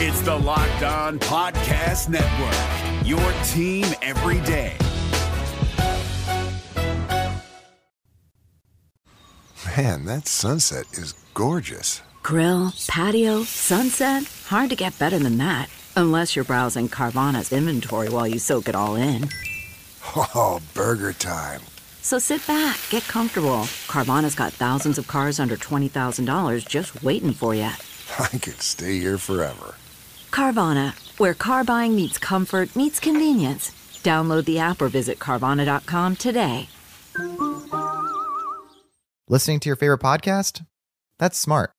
It's the Locked On Podcast Network, your team every day. Man, that sunset is gorgeous. Grill, patio, sunset. Hard to get better than that. Unless you're browsing Carvana's inventory while you soak it all in. Oh, burger time. So sit back, get comfortable. Carvana's got thousands of cars under $20,000 just waiting for you. I could stay here forever. Carvana, where car buying meets comfort, meets convenience. Download the app or visit Carvana.com today. Listening to your favorite podcast? That's smart.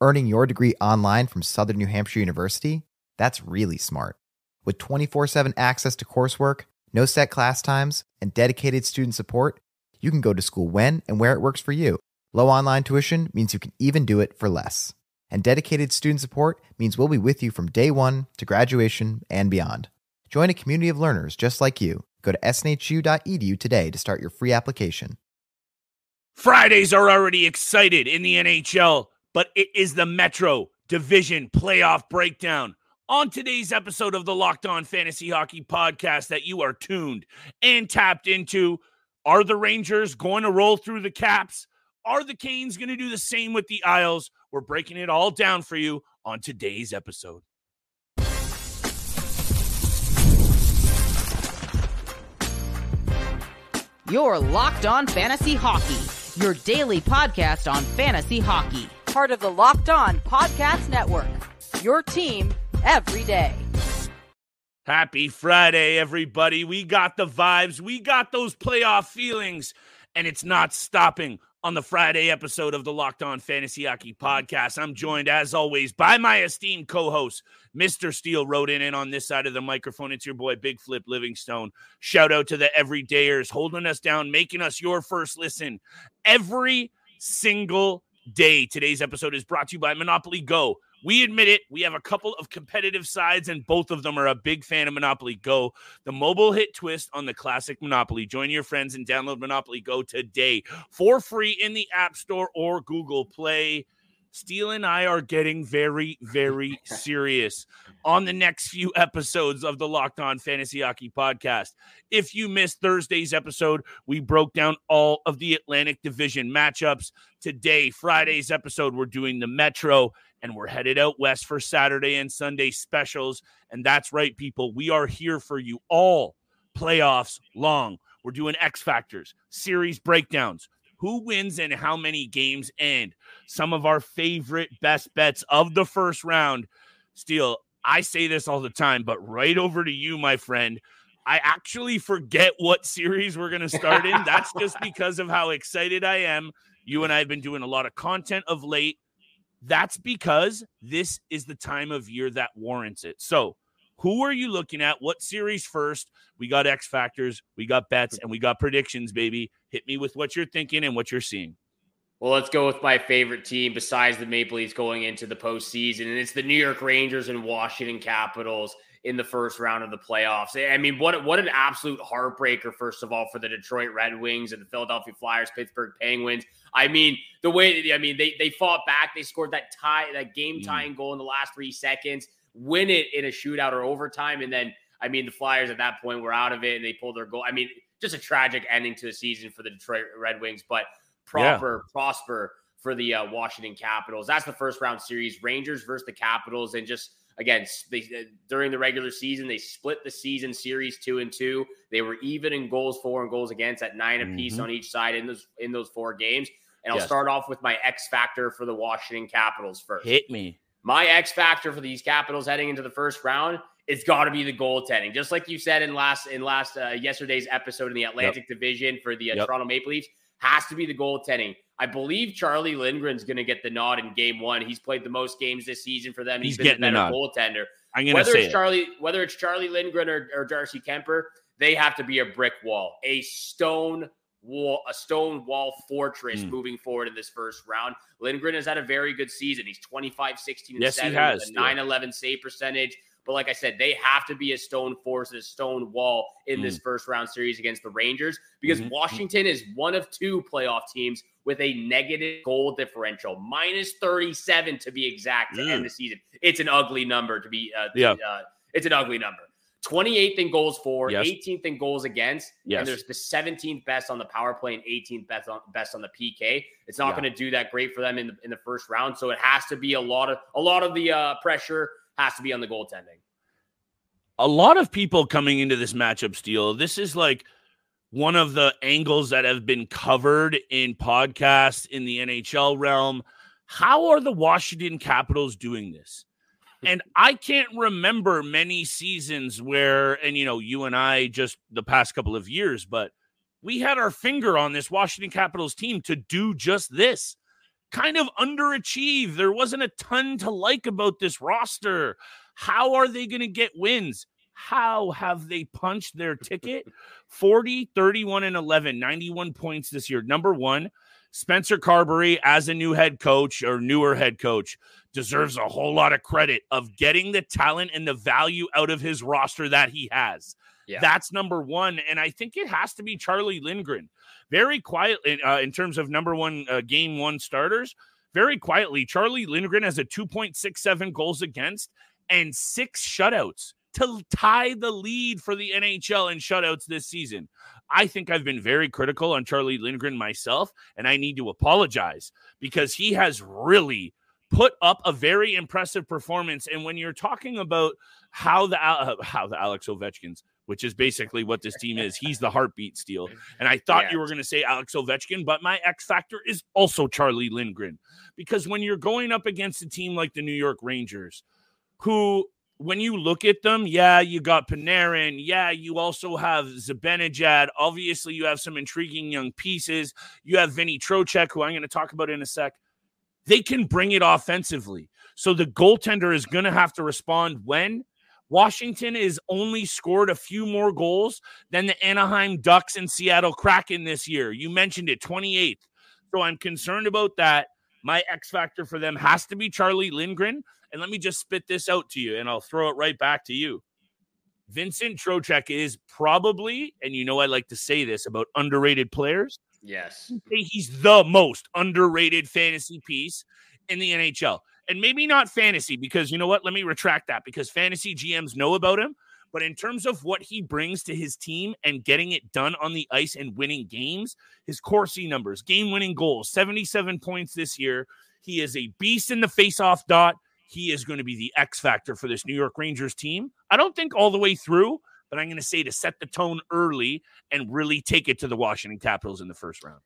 Earning your degree online from Southern New Hampshire University? That's really smart. With 24/7 access to coursework, no set class times, and dedicated student support, you can go to school when and where it works for you. Low online tuition means you can even do it for less. And dedicated student support means we'll be with you from day one to graduation and beyond. Join a community of learners just like you. Go to snhu.edu today to start your free application. Fridays are already excited in the NHL, but it is the Metro Division Playoff Breakdown. On today's episode of the Locked On Fantasy Hockey Podcast that you are tuned and tapped into, are the Rangers going to roll through the Caps? Are the Canes going to do the same with the Isles? We're breaking it all down for you on today's episode. You're Locked On Fantasy Hockey, your daily podcast on fantasy hockey. Part of the Locked On Podcast Network, your team every day. Happy Friday, everybody. We got the vibes. We got those playoff feelings, and it's not stopping on the Friday episode of the Locked On Fantasy Hockey Podcast. I'm joined, as always, by my esteemed co-host, Mr. Steele Rodin, and on this side of the microphone, it's your boy, Big Flip Livingstone. Shout out to the everydayers holding us down, making us your first listen every single day. Today's episode is brought to you by Monopoly Go. We admit it, we have a couple of competitive sides, and both of them are a big fan of Monopoly Go, the mobile hit twist on the classic Monopoly. Join your friends and download Monopoly Go today for free in the App Store or Google Play. Steele and I are getting very, very serious on the next few episodes of the Locked On Fantasy Hockey Podcast. If you missed Thursday's episode, we broke down all of the Atlantic Division matchups. Today, Friday's episode, we're doing the Metro, and we're headed out west for Saturday and Sunday specials. And that's right, people. We are here for you all playoffs long. We're doing X Factors, series breakdowns, who wins and how many games, and some of our favorite best bets of the first round. Steele, I say this all the time, but right over to you, my friend. I actually forget what series we're going to start in. That's just because of how excited I am. You and I have been doing a lot of content of late. That's because this is the time of year that warrants it. So who are you looking at? What series first? We got X Factors, we got bets, and we got predictions, baby. Hit me with what you're thinking and what you're seeing. Well, let's go with my favorite team besides the Maple Leafs going into the postseason, and it's the New York Rangers and Washington Capitals in the first round of the playoffs. I mean, what an absolute heartbreaker, first of all, for the Detroit Red Wings and the Philadelphia Flyers, Pittsburgh Penguins. I mean, the way, they fought back. They scored that game-tying goal in the last 3 seconds, win it in a shootout or overtime, and then, the Flyers at that point were out of it, and they pulled their goal. Just a tragic ending to the season for the Detroit Red Wings, but prosper for the Washington Capitals. That's the first round series, Rangers versus the Capitals. And just, again, during the regular season, they split the season series 2-2. They were even in goals for and goals against at 9 apiece on each side in those 4 games. And I'll start off with my X factor for the Washington Capitals first. Hit me. My X factor for these Capitals heading into the first round, it's got to be the goaltending. Just like you said in yesterday's episode in the Atlantic Division for the Toronto Maple Leafs, has to be the goaltending. I believe Charlie Lindgren's going to get the nod in game 1. He's played the most games this season for them. He's been the better goaltender. Whether it's Charlie Lindgren or Darcy Kemper, they have to be a brick wall, a stone wall fortress moving forward in this first round. Lindgren has had a very good season. He's 25-16-7 with a .911 save percentage, But like I said, they have to be a stone force, a stone wall in this first round series against the Rangers, because Washington is one of 2 playoff teams with a negative goal differential, minus 37 to be exact, to end the season. It's an ugly number to be. It's an ugly number. 28th in goals for, 18th in goals against, and there's the 17th best on the power play and 18th best on the PK. It's not going to do that great for them in the first round, so it has to be a lot of the pressure has to be on the goaltending. A lot of people coming into this matchup, Steele, this is like one of the angles that have been covered in podcasts in the NHL realm. How are the Washington Capitals doing this? And I can't remember many seasons where, and you and I just the past couple of years, but we had our finger on this Washington Capitals team to do just this. Kind of underachieve. There wasn't a ton to like about this roster. How are they going to get wins? How have they punched their ticket? 40, 31, and 11, 91 points this year. Number one, Spencer Carberry, as a new head coach or newer head coach, deserves a whole lot of credit of getting the talent and the value out of his roster that he has. Yeah. That's number one. And I think it has to be Charlie Lindgren. Very quietly, in terms of number one game one starters, very quietly, Charlie Lindgren has a 2.67 goals against and 6 shutouts to tie the lead for the NHL in shutouts this season. I think I've been very critical on Charlie Lindgren myself, and I need to apologize because he has really put up a very impressive performance. And when you're talking about how the Alex Ovechkins, which is basically what this team is, he's the heartbeat, Steele. And I thought you were going to say Alex Ovechkin, but my X factor is also Charlie Lindgren, because when you're going up against a team like the New York Rangers, who, when you look at them, you got Panarin. You also have Zibanejad. Obviously, you have some intriguing young pieces. You have Vinny Trocheck, who I'm going to talk about in a sec. They can bring it offensively. So the goaltender is going to have to respond when Washington has only scored a few more goals than the Anaheim Ducks and Seattle Kraken this year. You mentioned it, 28th. So I'm concerned about that. My X factor for them has to be Charlie Lindgren. And let me just spit this out to you, and I'll throw it right back to you. Vincent Trocheck is probably, and I like to say this about underrated players. Yes. He's the most underrated fantasy piece in the NHL. And maybe not fantasy, because you know what? Let me retract that, because fantasy GMs know about him. But in terms of what he brings to his team and getting it done on the ice and winning games, his Corsi numbers, game-winning goals, 77 points this year. He is a beast in the face-off dot. He is going to be the X factor for this New York Rangers team. I don't think all the way through, but I'm going to say to set the tone early and really take it to the Washington Capitals in the first round.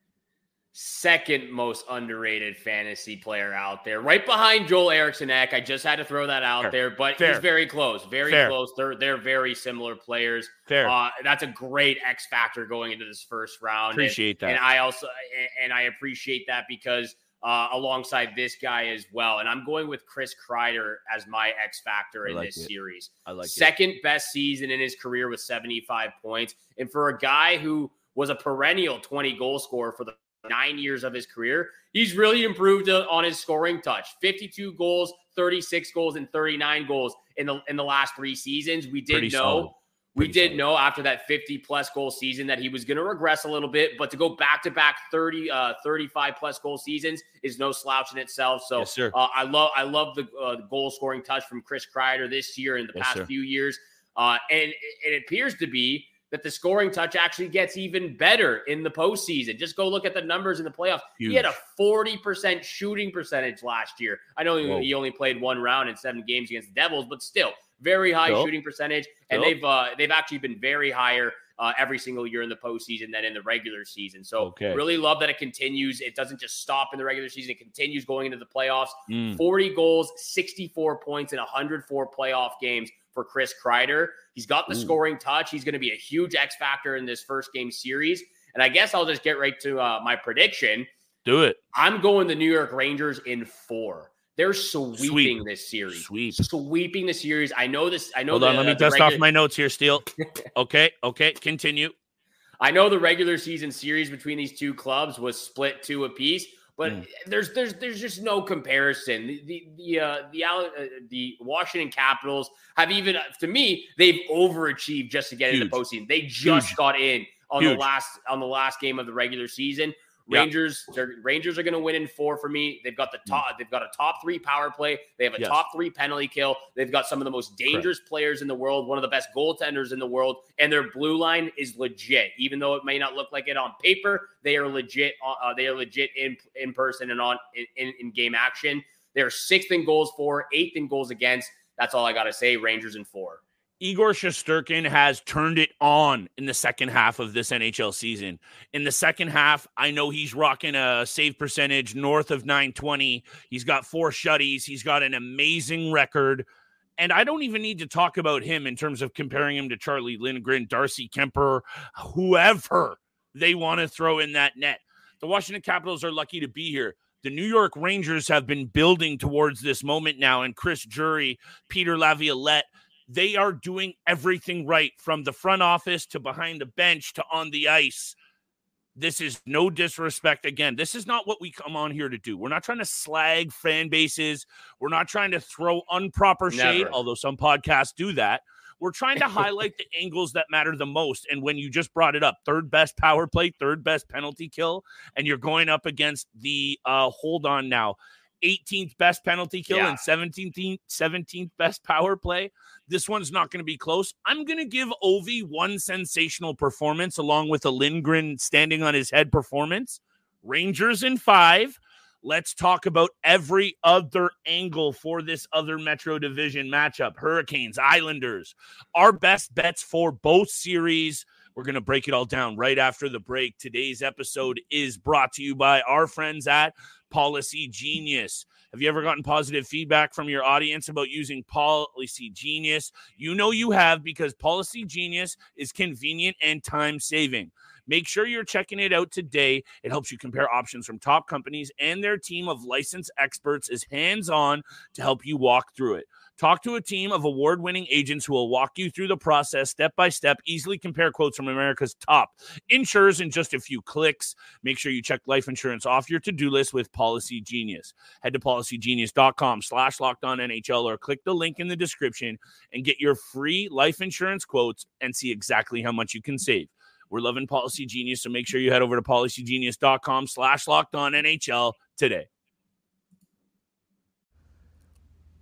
Second most underrated fantasy player out there, right behind Joel Eriksson-Ek. I just had to throw that out there, but he's very close, close. They're very similar players. That's a great X factor going into this first round. Appreciate that. And I appreciate that because alongside this guy as well. And I'm going with Chris Kreider as my X factor in this series. I like Second best season in his career with 75 points. And for a guy who was a perennial 20 goal scorer for the 9 years of his career, he's really improved on his scoring touch. 52 goals, 36 goals, and 39 goals in the last 3 seasons. We did know after that 50-plus goal season that he was going to regress a little bit, but to go back-to-back 35-plus goal seasons is no slouch in itself. So yes, sir. I love the goal-scoring touch from Chris Kreider this year and the past few years. And it appears to be that the scoring touch actually gets even better in the postseason. Just go look at the numbers in the playoffs. Huge. He had a 40% shooting percentage last year. I know he only played 1 round in 7 games against the Devils, but still very high shooting percentage. And they've actually been very higher every single year in the postseason than in the regular season. So really love that it continues. It doesn't just stop in the regular season. It continues going into the playoffs. 40 goals, 64 points in 104 playoff games for Chris Kreider. He's got the scoring touch. He's going to be a huge X factor in this first game series. And I guess I'll just get right to my prediction. Do it. I'm going the New York Rangers in 4. They're sweeping this series. Sweeping the series. I know this. Hold on, let me dust off my notes here, Steele. Okay, continue. I know the regular season series between these two clubs was split 2 apiece, But there's just no comparison. The Washington Capitals have even, to me, they've overachieved just to get into the postseason. They just got in on the last game of the regular season. Rangers are going to win in 4 for me. They've got they've got a top 3 power play. They have a top 3 penalty kill. They've got some of the most dangerous players in the world, one of the best goaltenders in the world, and their blue line is legit. Even though it may not look like it on paper, they are legit. They are legit in person and in game action. They're 6th in goals for, 8th in goals against. That's all I got to say. Rangers in 4. Igor Shesterkin has turned it on in the second half of this NHL season. In the second half, I know he's rocking a save percentage north of 920. He's got 4 shutties. He's got an amazing record. And I don't even need to talk about him in terms of comparing him to Charlie Lindgren, Darcy Kemper, whoever they want to throw in that net. The Washington Capitals are lucky to be here. The New York Rangers have been building towards this moment now, and Chris Drury, Peter Laviolette, they are doing everything right, from the front office to behind the bench to on the ice. This is no disrespect. Again, this is not what we come on here to do. We're not trying to slag fan bases. We're not trying to throw improper shade, although some podcasts do that. We're trying to highlight the angles that matter the most. And when you just brought it up, 3rd best power play, 3rd best penalty kill, and you're going up against the, 18th best penalty kill and 17th best power play. This one's not going to be close. I'm going to give Ovi one sensational performance along with a Lindgren standing on his head performance. Rangers in 5. Let's talk about every other angle for this other Metro Division matchup. Hurricanes, Islanders, our best bets for both series. We're going to break it all down right after the break. Today's episode is brought to you by our friends at Policy Genius. Have you ever gotten positive feedback from your audience about using Policy Genius? You know you have, because Policy Genius is convenient and time-saving. Make sure you're checking it out today. It helps you compare options from top companies, and their team of licensed experts is hands-on to help you walk through it. Talk to a team of award-winning agents who will walk you through the process step by step. Easily compare quotes from America's top insurers in just a few clicks. Make sure you check life insurance off your to-do list with Policy Genius. Head to policygenius.com/LockedOnNHL or click the link in the description and get your free life insurance quotes and see exactly how much you can save. We're loving Policy Genius, so make sure you head over to policygenius.com/LockedOnNHL today.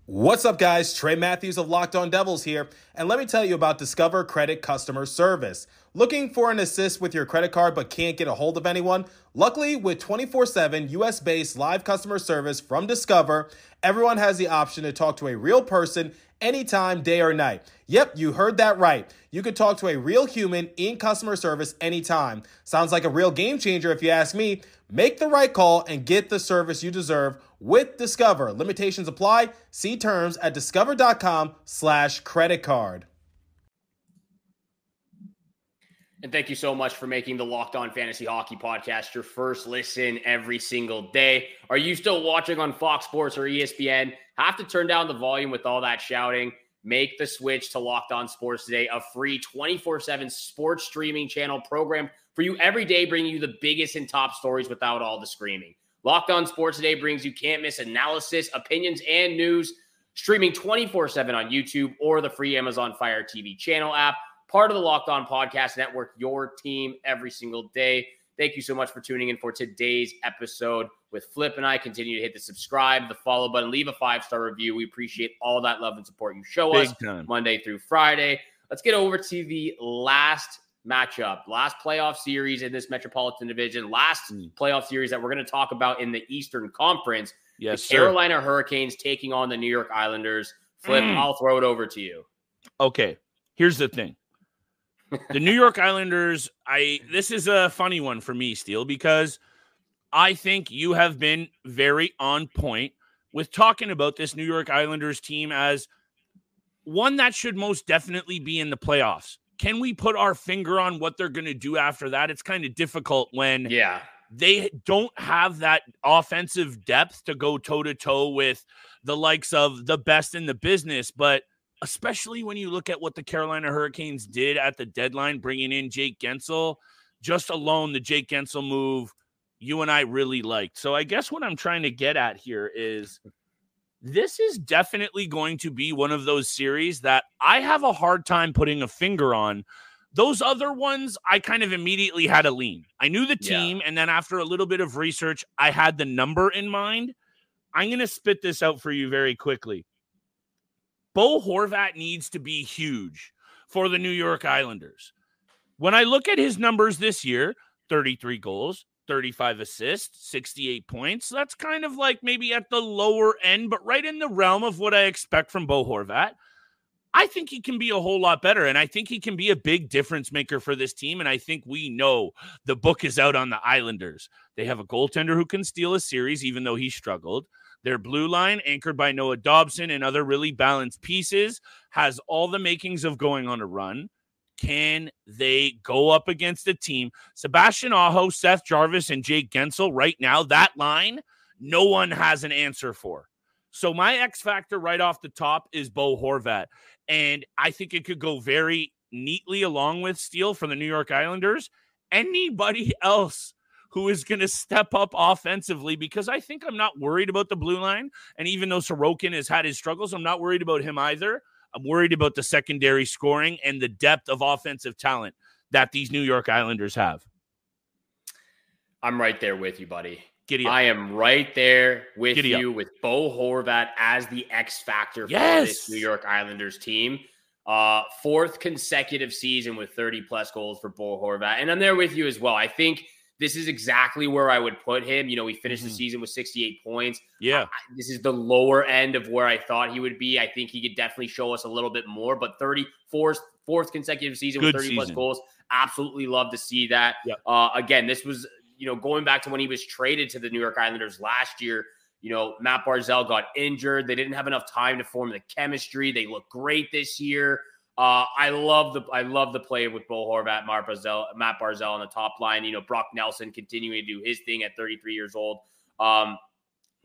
What's up, guys? Trey Matthews of Locked On Devils here, and let me tell you about Discover Credit Customer Service. Looking for an assist with your credit card but can't get a hold of anyone? Luckily, with 24/7 US-based live customer service from Discover, everyone has the option to talk to a real person anytime, day or night. Yep, you heard that right. You could talk to a real human in customer service anytime. Sounds like a real game changer if you ask me. Make the right call and get the service you deserve with Discover. Limitations apply. See terms at discover.com/creditcard. And thank you so much for making the Locked On Fantasy Hockey Podcast your first listen every single day. Are you still watching on Fox Sports or ESPN? Have to turn down the volume with all that shouting. Make the switch to Locked On Sports Today, a free 24/7 sports streaming channel programmed for you every day, bringing you the biggest and top stories without all the screaming. Locked On Sports Today brings you can't-miss analysis, opinions, and news, streaming 24/7 on YouTube or the free Amazon Fire TV channel app. Part of the Locked On Podcast Network, your team every single day. Thank you so much for tuning in for today's episode with Flip and I. Continue to hit the subscribe, the follow button, leave a 5-star review. We appreciate all that love and support you show us Monday through Friday. Let's get over to the last matchup, last playoff series in this Metropolitan Division, last playoff series that we're going to talk about in the Eastern Conference. Yes, the Carolina Hurricanes taking on the New York Islanders. Flip, I'll throw it over to you. Okay, here's the thing. The New York Islanders, this is a funny one for me, Steele, because I think you have been very on point with talking about this New York Islanders team as one that should most definitely be in the playoffs. Can we put our finger on what they're going to do after that? It's kind of difficult when they don't have that offensive depth to go toe-to-toe with the likes of the best in the business, but especially when you look at what the Carolina Hurricanes did at the deadline, bringing in Jake Gensel, just alone the Jake Gensel move, you and I really liked. So I guess what I'm trying to get at here is this is definitely going to be one of those series that I have a hard time putting a finger on. Those other ones, I kind of immediately had a lean. I knew the team, and then after a little bit of research, I had the number in mind. I'm going to spit this out for you very quickly. Bo Horvat needs to be huge for the New York Islanders. When I look at his numbers this year, 33 goals, 35 assists, 68 points. That's kind of like maybe at the lower end, but right in the realm of what I expect from Bo Horvat. I think he can be a whole lot better, and I think he can be a big difference maker for this team, and I think we know the book is out on the Islanders. They have a goaltender who can steal a series, even though he struggled. Their blue line, anchored by Noah Dobson and other really balanced pieces, has all the makings of going on a run. Can they go up against a team? Sebastian Aho, Seth Jarvis, and Jake Gensel right now, that line, no one has an answer for. So my X factor right off the top is Bo Horvat. And I think it could go very neatly along with Steele for the New York Islanders. Anybody else who is going to step up offensively, because I think I'm not worried about the blue line. And even though Sorokin has had his struggles, I'm not worried about him either. I'm worried about the secondary scoring and the depth of offensive talent that these New York Islanders have. I'm right there with you, buddy. Giddy up. I am right there with Giddy you up. with Bo Horvat as the X factor for this New York Islanders team. Fourth consecutive season with 30-plus goals for Bo Horvat. And I'm there with you as well. I think this is exactly where I would put him. You know, he finished the season with 68 points. Yeah. This is the lower end of where I thought he would be. I think he could definitely show us a little bit more, but fourth consecutive season with 30-plus goals. Absolutely love to see that. Yep. Again, this was, going back to when he was traded to the New York Islanders last year. Matt Barzal got injured. They didn't have enough time to form the chemistry. They look great this year. I love the play with Bo Horvat, Matt Barzal on the top line. Brock Nelson continuing to do his thing at 33 years old.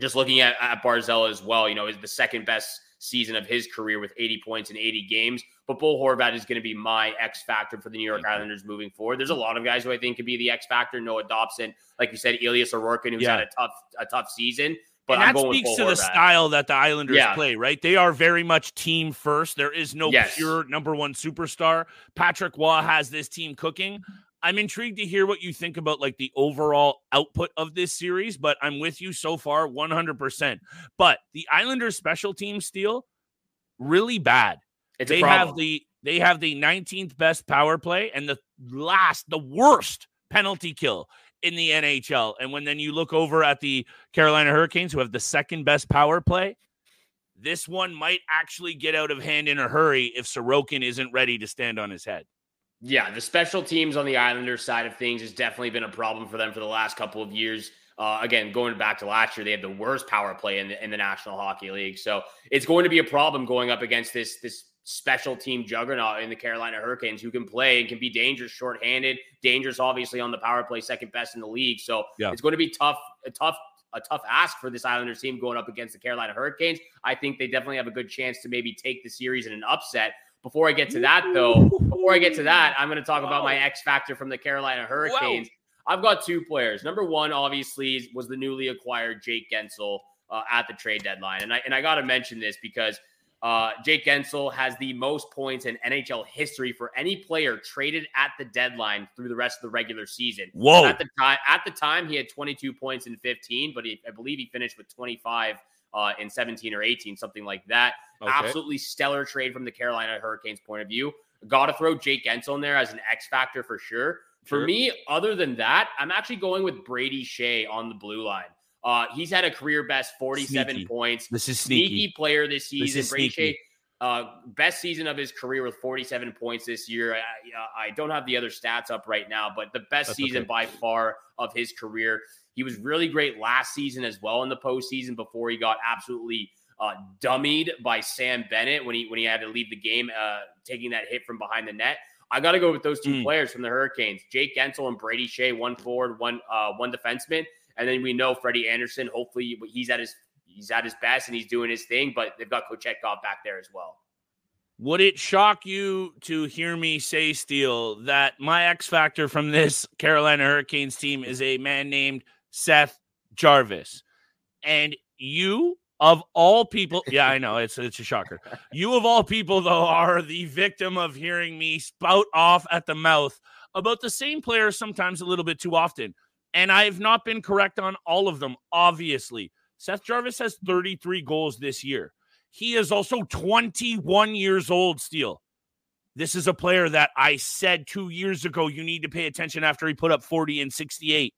Just looking at Barzal as well, is the second best season of his career with 80 points in 80 games. But Bo Horvat is going to be my X factor for the New York Islanders moving forward. There's a lot of guys who I think could be the X factor. Noah Dobson, like you said, Elias Sorokin, who's had a tough season. But and that speaks to the style that the Islanders play, right? They are very much team first. There is no pure number one superstar. Patrick Waugh has this team cooking. I'm intrigued to hear what you think about like the overall output of this series, but I'm with you so far 100%. But the Islanders special team steal really bad. They have the 19th best power play and the worst penalty kill in the NHL. And then you look over at the Carolina Hurricanes, who have the second best power play, this one might actually get out of hand in a hurry if Sorokin isn't ready to stand on his head. Yeah, the special teams on the Islanders side of things has definitely been a problem for them for the last couple of years. Again, going back to last year, they had the worst power play in the National Hockey League. So it's going to be a problem going up against this special team juggernaut in the Carolina Hurricanes, who can play and can be dangerous shorthanded, dangerous obviously on the power play, second best in the league. So it's going to be a tough ask for this Islanders team going up against the Carolina Hurricanes. I think they definitely have a good chance to maybe take the series in an upset. Before I get to that, I'm going to talk about my X factor from the Carolina Hurricanes. I've got two players. Number one, obviously, was the newly acquired Jake Gensel at the trade deadline. And I got to mention this because Jake Gensel has the most points in NHL history for any player traded at the deadline through the rest of the regular season. Whoa. At the time, he had 22 points in 15, but I believe he finished with 25 in 17 or 18, something like that. Okay. Absolutely stellar trade from the Carolina Hurricanes point of view. Got to throw Jake Gensel in there as an X factor for sure. For me, other than that, I'm actually going with Brady Shea on the blue line. He's had a career best 47 points. This is sneaky player this season. Brady Shea, best season of his career with 47 points this year. I don't have the other stats up right now, but the best season by far of his career. He was really great last season as well in the postseason before he got absolutely dummied by Sam Bennett when he had to leave the game, taking that hit from behind the net. I got to go with those two players from the Hurricanes, Jake Gensel and Brady Shea, one forward, one defenseman. And then we know Freddie Anderson, hopefully he's at his best and he's doing his thing, but they've got Kochetkov back there as well. Would it shock you to hear me say, Steele, that my X factor from this Carolina Hurricanes team is a man named Seth Jarvis. And you, of all people, yeah, I know, it's a shocker. You, of all people, though, are the victim of hearing me spout off at the mouth about the same player sometimes a little bit too often. And I have not been correct on all of them, obviously. Seth Jarvis has 33 goals this year. He is also 21 years old, Steele. This is a player that I said 2 years ago you need to pay attention after he put up 40 and 68.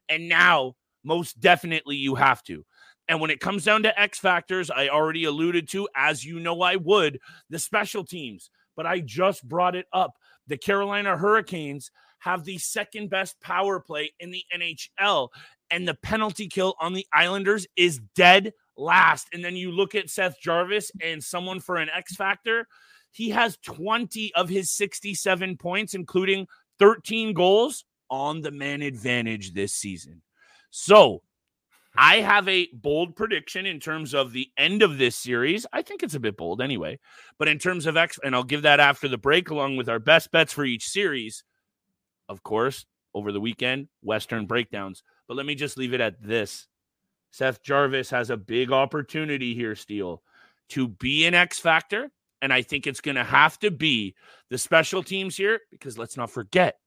And now, most definitely, you have to. And when it comes down to X factors, I already alluded to, as you know I would, the special teams. But I just brought it up. The Carolina Hurricanes have the second best power play in the NHL. And the penalty kill on the Islanders is dead last. And then you look at Seth Jarvis and someone for an X factor. He has 20 of his 67 points, including 13 goals on the man advantage this season. So I have a bold prediction in terms of the end of this series. I think it's a bit bold anyway. But in terms of X, and I'll give that after the break along with our best bets for each series. Of course, over the weekend, Western breakdowns. But let me just leave it at this. Seth Jarvis has a big opportunity here, Steele, to be an X factor. And I think it's going to have to be the special teams here, because let's not forget,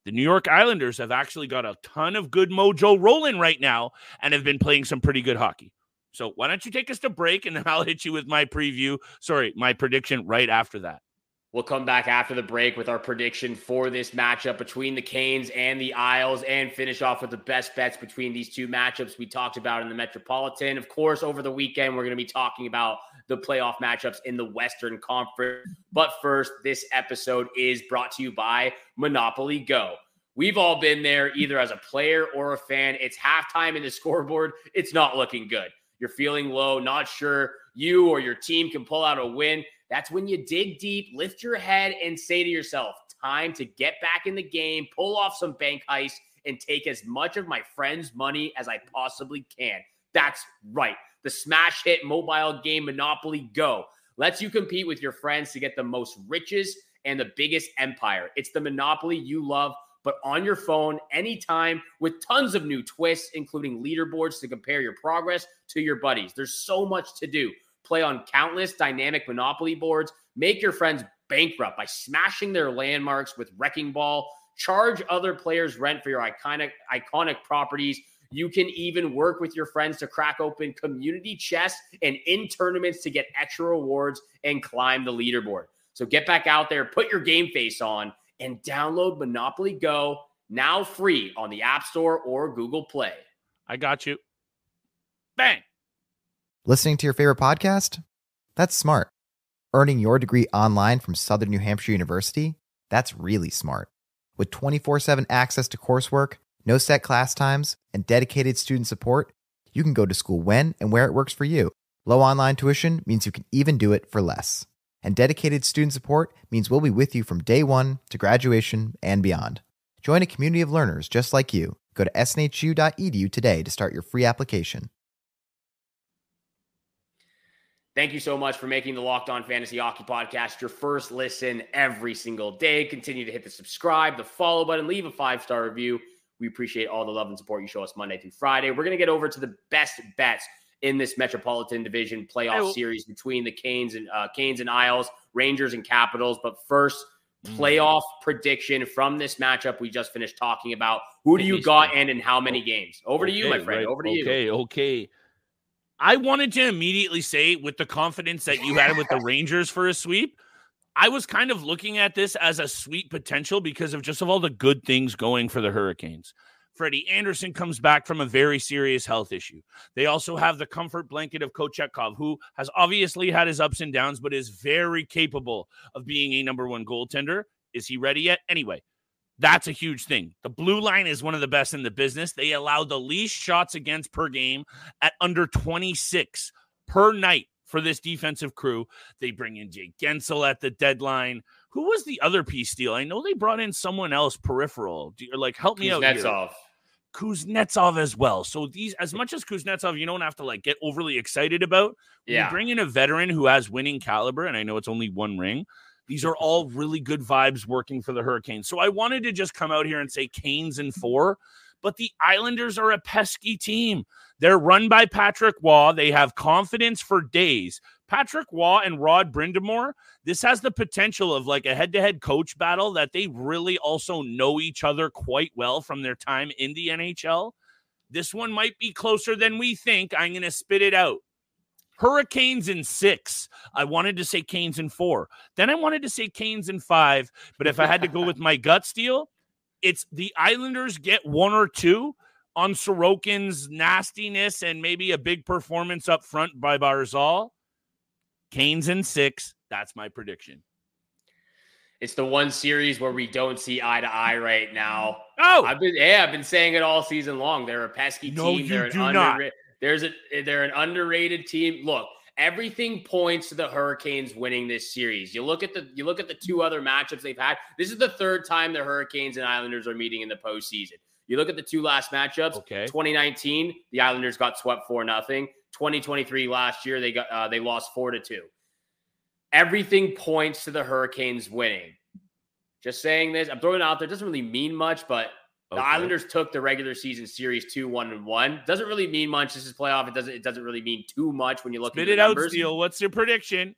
the New York Islanders have actually got a ton of good mojo rolling right now and have been playing some pretty good hockey. So why don't you take us to break, and then I'll hit you with my prediction right after that. We'll come back after the break with our prediction for this matchup between the Canes and the Isles, and finish off with the best bets between these two matchups we talked about in the Metropolitan. Of course, over the weekend, we're going to be talking about the playoff matchups in the Western Conference. But first, this episode is brought to you by Monopoly Go. We've all been there, either as a player or a fan. It's halftime in the scoreboard. It's not looking good. You're feeling low, not sure you or your team can pull out a win. That's when you dig deep, lift your head, and say to yourself, time to get back in the game, pull off some bank heist, and take as much of my friend's money as I possibly can. That's right. The smash hit mobile game Monopoly Go lets you compete with your friends to get the most riches and the biggest empire. It's the Monopoly you love, but on your phone, anytime, with tons of new twists, including leaderboards to compare your progress to your buddies. There's so much to do. Play on countless dynamic Monopoly boards. Make your friends bankrupt by smashing their landmarks with Wrecking Ball. Charge other players rent for your iconic properties. You can even work with your friends to crack open community chests and in tournaments to get extra rewards and climb the leaderboard. So get back out there, put your game face on, and download Monopoly Go, now free on the App Store or Google Play. I got you. Bang. Listening to your favorite podcast? That's smart. Earning your degree online from Southern New Hampshire University? That's really smart. With 24/7 access to coursework, no set class times, and dedicated student support, you can go to school when and where it works for you. Low online tuition means you can even do it for less. And dedicated student support means we'll be with you from day one to graduation and beyond. Join a community of learners just like you. Go to snhu.edu today to start your free application. Thank you so much for making the Locked On Fantasy Hockey Podcast your first listen every single day. Continue to hit the subscribe, the follow button, leave a 5-star review. We appreciate all the love and support you show us Monday through Friday. We're going to get over to the best bets in this Metropolitan Division playoff series between the Canes and Isles, Rangers and Capitals. But first, playoff prediction from this matchup we just finished talking about. Who do you got and in how many games? Over to you, my friend. Right. Over to you. Okay. I wanted to immediately say, with the confidence that you had with the Rangers for a sweep, I was kind of looking at this as a sweep potential because of all the good things going for the Hurricanes. Freddie Anderson comes back from a very serious health issue. They also have the comfort blanket of Kochetkov, who has obviously had his ups and downs, but is very capable of being a number one goaltender. Is he ready yet? Anyway, that's a huge thing. The blue line is one of the best in the business. They allow the least shots against per game at under 26 per night for this defensive crew. They bring in Jake Gensel at the deadline. Who was the other piece, Steele? I know they brought in someone else peripheral. Help me out here. Kuznetsov as well. So these, as much as Kuznetsov, you don't have to get overly excited about. You bring in a veteran who has winning caliber, and I know it's only one ring. These are all really good vibes working for the Hurricanes. So I wanted to just come out here and say Canes in 4, but the Islanders are a pesky team. They're run by Patrick Waugh. They have confidence for days. Patrick Waugh and Rod Brind'Amour, this has the potential of like a head-to-head coach battle that they really also know each other quite well from their time in the NHL. This one might be closer than we think. I'm going to spit it out. Hurricanes in 6. I wanted to say Canes in 4. Then I wanted to say Canes in 5. But if I had to go with my gut steal, it's the Islanders get 1 or 2 on Sorokin's nastiness and maybe a big performance up front by Barzal. Canes in 6. That's my prediction. It's the one series where we don't see eye to eye right now. Oh, I've been saying it all season long. They're a pesky team. No, you do not. They're an underrated team. Look, everything points to the Hurricanes winning this series. You look at the 2 other matchups they've had. This is the 3rd time the Hurricanes and Islanders are meeting in the postseason. You look at the 2 last matchups. Okay. 2019, the Islanders got swept 4-0. 2023 last year, they lost 4-2. Everything points to the Hurricanes winning. Just saying this, I'm throwing it out there. It doesn't really mean much, but the Islanders took the regular season series 2-1-1. Doesn't really mean much. This is playoff. It doesn't really mean too much when you look at the numbers. Spit it out, Steele. What's your prediction?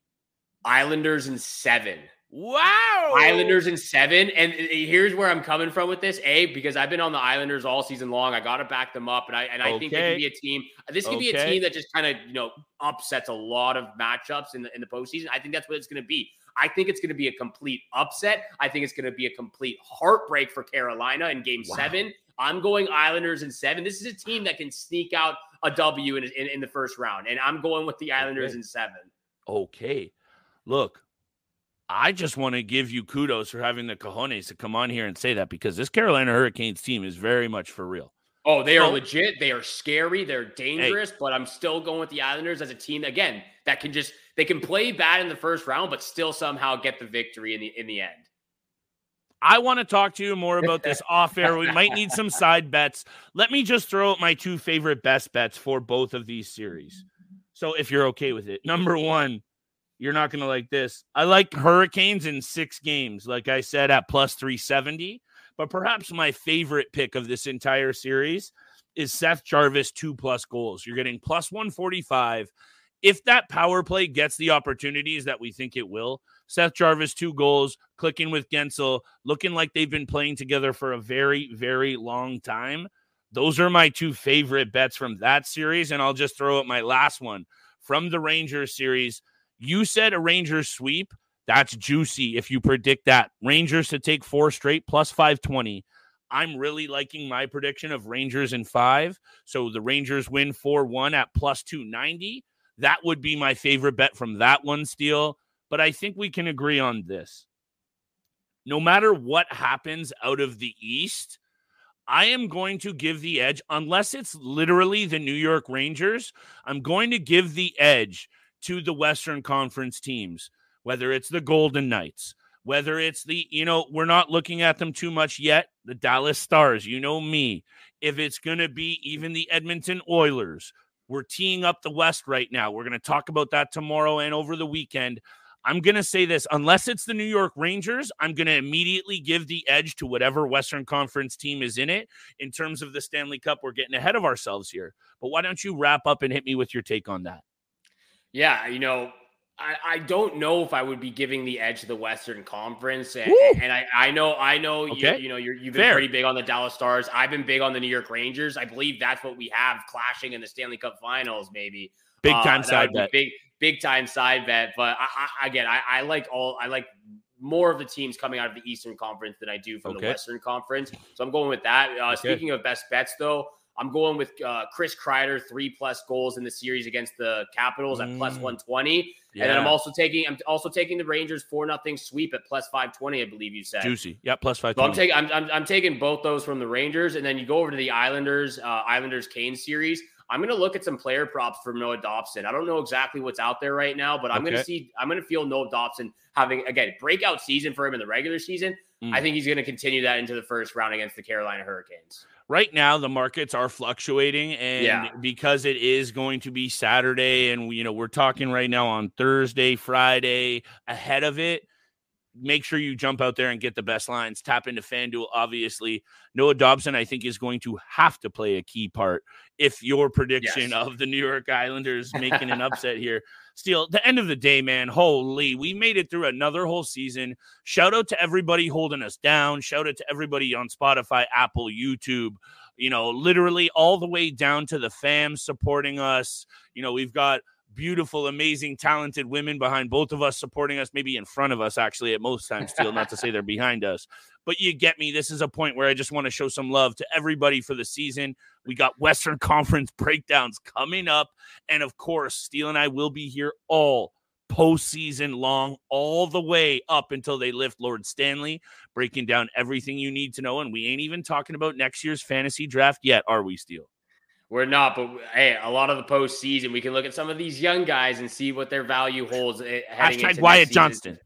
Islanders in 7. Wow. Islanders in 7. And here's where I'm coming from with this. Because I've been on the Islanders all season long. I got to back them up. And I think they can be a team. This could be a team that just kind of, upsets a lot of matchups in the postseason. I think that's what it's going to be. I think it's going to be a complete upset. I think it's going to be a complete heartbreak for Carolina in Game 7. I'm going Islanders in 7. This is a team that can sneak out a W in the first round. And I'm going with the Islanders in 7. Okay. Look, I just want to give you kudos for having the cojones to come on here and say that, because this Carolina Hurricanes team is very much for real. Oh, they are legit. They are scary. They're dangerous, but I'm still going with the Islanders as a team, again, that they can play bad in the first round, but still somehow get the victory in the end. I want to talk to you more about this off air. We might need some side bets. Let me just throw out my 2 favorite best bets for both of these series. So if you're okay with it, number 1, you're not going to like this. I like Hurricanes in 6 games, like I said, at plus 370. But perhaps my favorite pick of this entire series is Seth Jarvis 2+ goals. You're getting plus 145. If that power play gets the opportunities that we think it will, Seth Jarvis 2 goals, clicking with Gensel, looking like they've been playing together for a very, very long time. Those are my 2 favorite bets from that series. And I'll just throw out my last one from the Rangers series. You said a Rangers sweep. That's juicy if you predict that. Rangers to take 4 straight, plus 520. I'm really liking my prediction of Rangers in 5. So the Rangers win 4-1 at plus 290. That would be my favorite bet from that one, Steele. But I think we can agree on this. No matter what happens out of the East, I am going to give the edge, unless it's literally the New York Rangers, I'm going to give the edge to the Western Conference teams. Whether it's the Golden Knights, whether it's the, we're not looking at them too much yet, the Dallas Stars, me. If it's going to be even the Edmonton Oilers, we're teeing up the West right now. We're going to talk about that tomorrow and over the weekend. I'm going to say this, unless it's the New York Rangers, I'm going to immediately give the edge to whatever Western Conference team is in it. In terms of the Stanley Cup, we're getting ahead of ourselves here. But why don't you wrap up and hit me with your take on that? Yeah, I don't know if I would be giving the edge to the Western Conference, and I know okay. you've been pretty big on the Dallas Stars. I've been big on the New York Rangers. I believe that's what we have clashing in the Stanley Cup Finals, maybe big time side bet, big time side bet. But I like more of the teams coming out of the Eastern Conference than I do from the Western Conference. So I'm going with that. Speaking of best bets, though, I'm going with Chris Kreider, 3+ goals in the series against the Capitals at plus 120. Yeah. And then I'm also taking the Rangers 4-0 sweep at plus 520, I believe you said. Juicy. Yeah, plus 520. So I'm taking both those from the Rangers. And then you go over to the Islanders Canes series. I'm going to look at some player props for Noah Dobson. I don't know exactly what's out there right now, but I'm going to feel Noah Dobson having, again, breakout season for him in the regular season. I think he's going to continue that into the first round against the Carolina Hurricanes. Right now, the markets are fluctuating, and because it is going to be Saturday, and we're talking right now on Thursday, Friday, ahead of it, make sure you jump out there and get the best lines. Tap into FanDuel, obviously. Noah Dobson, I think, is going to have to play a key part if your prediction of the New York Islanders making an upset here. Still, the end of the day, man, holy, we made it through another whole season. Shout out to everybody holding us down. Shout out to everybody on Spotify, Apple, YouTube, literally all the way down to the fam supporting us. We've got beautiful, amazing, talented women behind both of us supporting us, maybe in front of us, actually, at most times, still, not to say they're behind us. But you get me. This is a point where I just want to show some love to everybody for the season. We got Western Conference breakdowns coming up. And, of course, Steele and I will be here all postseason long, all the way up until they lift Lord Stanley, breaking down everything you need to know. And we ain't even talking about next year's fantasy draft yet, are we, Steele? We're not, but hey, a lot of the postseason, we can look at some of these young guys and see what their value holds. Hashtag Wyatt Johnston.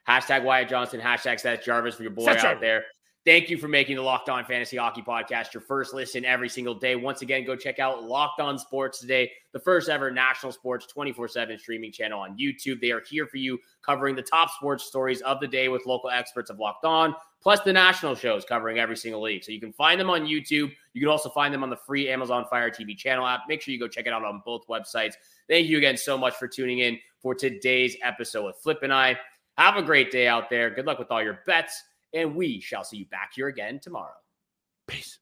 Hashtag Wyatt Johnston. Hashtag Seth Jarvis for your boy out there. Thank you for making the Locked On Fantasy Hockey Podcast your first listen every single day. Once again, go check out Locked On Sports Today, the first ever national sports 24/7 streaming channel on YouTube. They are here for you, covering the top sports stories of the day with local experts of Locked On, plus the national shows covering every single league. So you can find them on YouTube. You can also find them on the free Amazon Fire TV channel app. Make sure you go check it out on both websites. Thank you again so much for tuning in for today's episode with Flip and I. Have a great day out there. Good luck with all your bets. And we shall see you back here again tomorrow. Peace.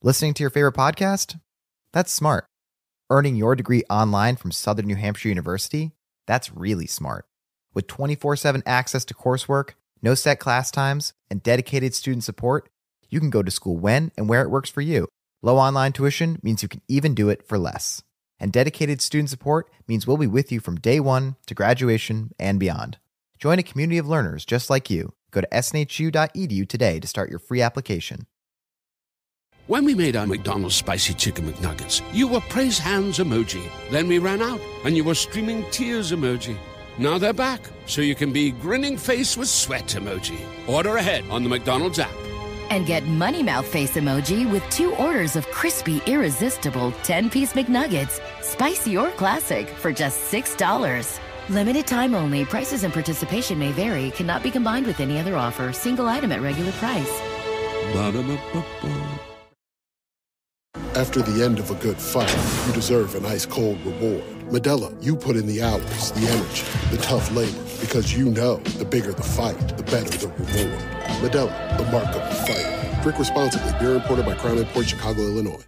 Listening to your favorite podcast? That's smart. Earning your degree online from Southern New Hampshire University? That's really smart. With 24/7 access to coursework, no set class times, and dedicated student support, you can go to school when and where it works for you. Low online tuition means you can even do it for less. And dedicated student support means we'll be with you from day one to graduation and beyond. Join a community of learners just like you. Go to snhu.edu today to start your free application. When we made our McDonald's Spicy Chicken McNuggets, you were praise hands emoji. Then we ran out, and you were streaming tears emoji. Now they're back, so you can be grinning face with sweat emoji. Order ahead on the McDonald's app. And get Money Mouth Face emoji with 2 orders of crispy, irresistible 10-piece McNuggets, spicy or classic, for just $6. Limited time only. Prices and participation may vary. Cannot be combined with any other offer. Single item at regular price. Ba-da-ba-ba-ba. After the end of a good fight, you deserve an ice-cold reward. Medalla, you put in the hours, the energy, the tough labor, because you know the bigger the fight, the better the reward. Medalla, the mark of the fighter. Drink responsibly. Beer imported by Crown Imports, Chicago, Illinois.